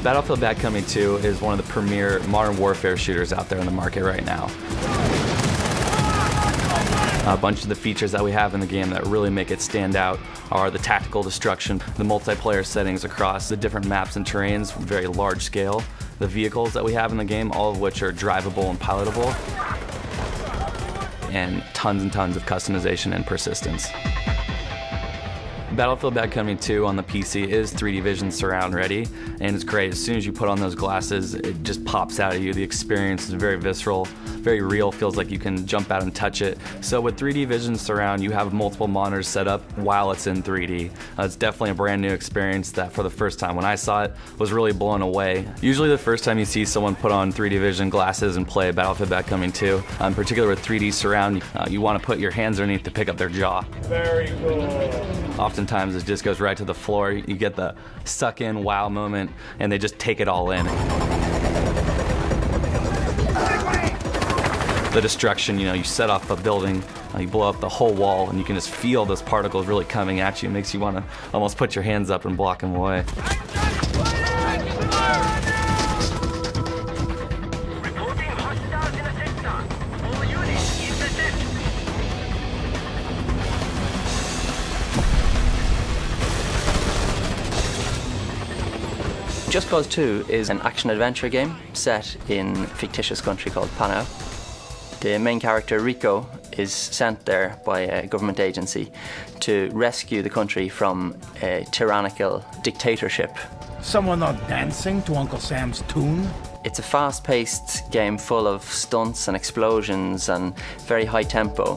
Battlefield Bad Company 2 is one of the premier modern warfare shooters out there in the market right now. A bunch of the features that we have in the game that really make it stand out are the tactical destruction, the multiplayer settings across the different maps and terrains, very large scale, the vehicles that we have in the game, all of which are drivable and pilotable, and tons of customization and persistence. Battlefield Bad Company 2 on the PC is 3D Vision surround ready, and it's great. As soon as you put on those glasses, it just pops out at you. The experience is very visceral, very real, feels like you can jump out and touch it. So with 3D Vision surround, you have multiple monitors set up while it's in 3D. It's definitely a brand new experience that for the first time when I saw it was really blown away. Usually the first time you see someone put on 3D Vision glasses and play Battlefield Bad Company 2, in particular with 3D surround, you want to put your hands underneath to pick up their jaw. Very cool. Oftentimes it just goes right to the floor. You get the suck in wow moment and they just take it all in. The destruction, you set off a building, you blow up the whole wall and you can just feel those particles really coming at you. It makes you want to almost put your hands up and block them away. Just Cause 2 is an action-adventure game set in a fictitious country called Panau. The main character, Rico, is sent there by a government agency to rescue the country from a tyrannical dictatorship. Someone not dancing to Uncle Sam's tune? It's a fast-paced game full of stunts and explosions and very high tempo.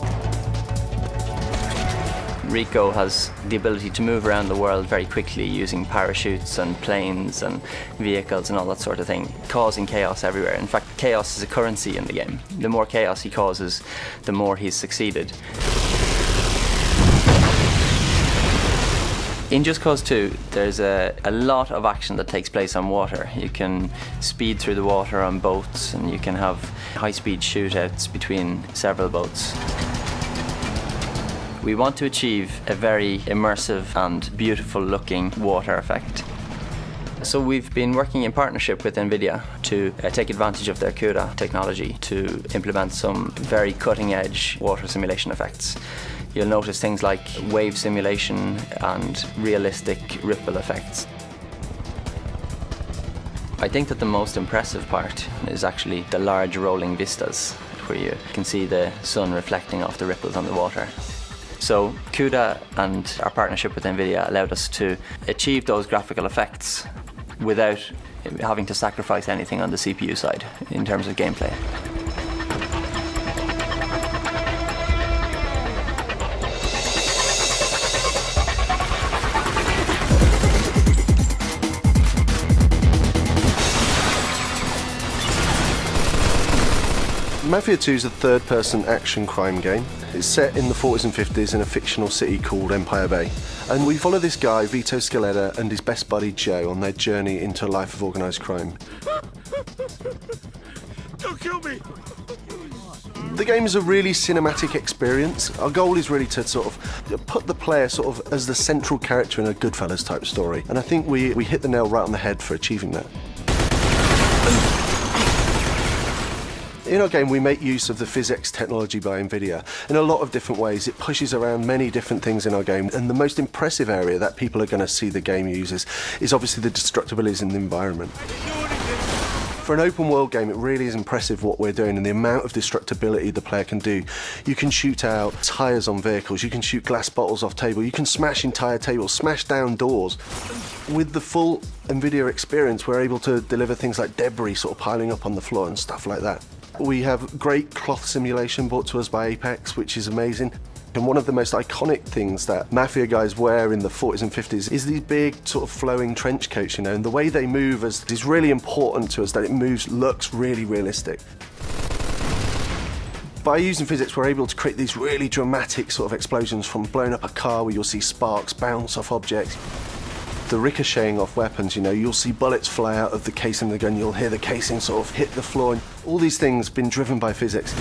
Rico has the ability to move around the world very quickly using parachutes and planes and vehicles and all that sort of thing, causing chaos everywhere. In fact, chaos is a currency in the game. The more chaos he causes, the more he's succeeded. In Just Cause 2, there's a lot of action that takes place on water. You can speed through the water on boats and you can have high-speed shootouts between several boats. We want to achieve a very immersive and beautiful looking water effect. So we've been working in partnership with Nvidia to take advantage of their CUDA technology to implement some very cutting edge water simulation effects. You'll notice things like wave simulation and realistic ripple effects. I think that the most impressive part is actually the large rolling vistas where you can see the sun reflecting off the ripples on the water. So CUDA and our partnership with Nvidia allowed us to achieve those graphical effects without having to sacrifice anything on the CPU side in terms of gameplay. Mafia 2 is a third-person action crime game. It's set in the 40s and 50s in a fictional city called Empire Bay. And we follow this guy, Vito Scaletta, and his best buddy Joe on their journey into a life of organised crime. Don't kill me! The game is a really cinematic experience. Our goal is really to sort of put the player sort of as the central character in a Goodfellas type story. And I think we hit the nail right on the head for achieving that. In our game, we make use of the physics technology by Nvidia in a lot of different ways. It pushes around many different things in our game, and the most impressive area that people are going to see the game uses is obviously the destructibilities in the environment. For an open world game, it really is impressive what we're doing and the amount of destructibility the player can do. You can shoot out tyres on vehicles, you can shoot glass bottles off tables, you can smash entire tables, smash down doors. With the full Nvidia experience, we're able to deliver things like debris sort of piling up on the floor and stuff like that. We have great cloth simulation brought to us by Apex, which is amazing. And one of the most iconic things that Mafia guys wear in the 40s and 50s is these big sort of flowing trench coats, you know, and the way they move is really important to us, that it looks really realistic. By using physics, we're able to create these really dramatic sort of explosions, from blowing up a car where you'll see sparks bounce off objects, the ricocheting off weapons, you know, you'll see bullets fly out of the casing of the gun, you'll hear the casing sort of hit the floor, and all these things been driven by physics.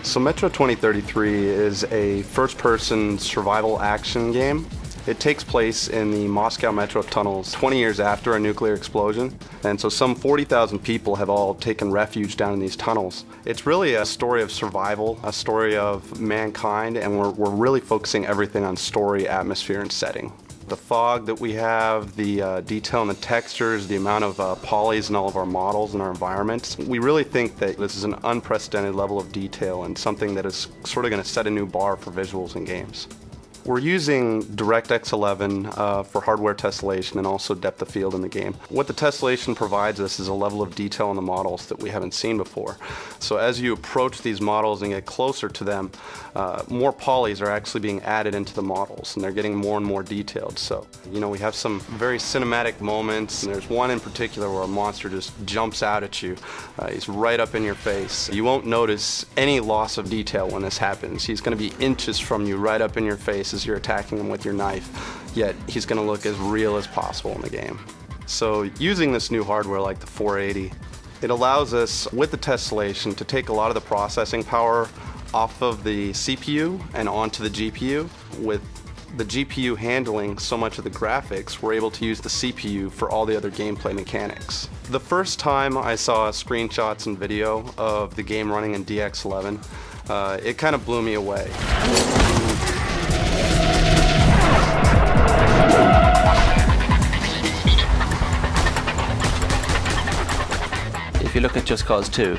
So Metro 2033 is a first-person survival action game. It takes place in the Moscow metro tunnels 20 years after a nuclear explosion. And so some 40,000 people have all taken refuge down in these tunnels. It's really a story of survival, a story of mankind, and we're really focusing everything on story, atmosphere, and setting. The fog that we have, the detail in the textures, the amount of polys in all of our models and our environments. We really think that this is an unprecedented level of detail and something that is sort of going to set a new bar for visuals in games. We're using DirectX 11 for hardware tessellation and also depth of field in the game. What the tessellation provides us is a level of detail in the models that we haven't seen before. So as you approach these models and get closer to them, more polys are actually being added into the models, and they're getting more and more detailed. So, you know, we have some very cinematic moments, and there's one in particular where a monster just jumps out at you. He's right up in your face. You won't notice any loss of detail when this happens. He's going to be inches from you, right up in your face as you're attacking him with your knife, yet he's going to look as real as possible in the game. So using this new hardware like the 480, it allows us, with the tessellation, to take a lot of the processing power off of the CPU and onto the GPU. With the GPU handling so much of the graphics, we're able to use the CPU for all the other gameplay mechanics. The first time I saw screenshots and video of the game running in DX11, it kind of blew me away. If you look at Just Cause 2,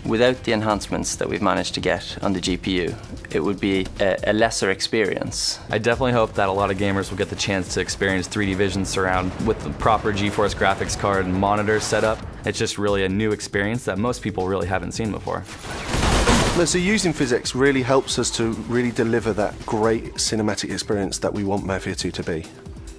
without the enhancements that we've managed to get on the GPU, it would be a lesser experience. I definitely hope that a lot of gamers will get the chance to experience 3D Vision Surround with the proper GeForce graphics card and monitor setup. It's just really a new experience that most people really haven't seen before. So using physics really helps us to really deliver that great cinematic experience that we want Mafia 2 to be.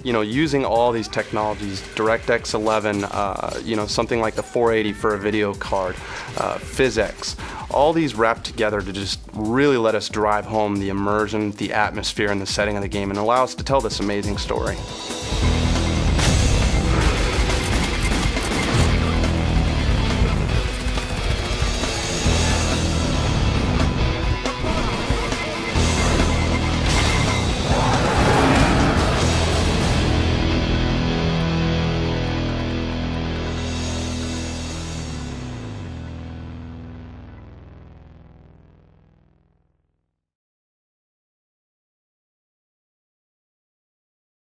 You know, using all these technologies, DirectX 11, you know, something like the 480 for a video card, PhysX, all these wrapped together to just really let us drive home the immersion, the atmosphere, and the setting of the game, and allow us to tell this amazing story.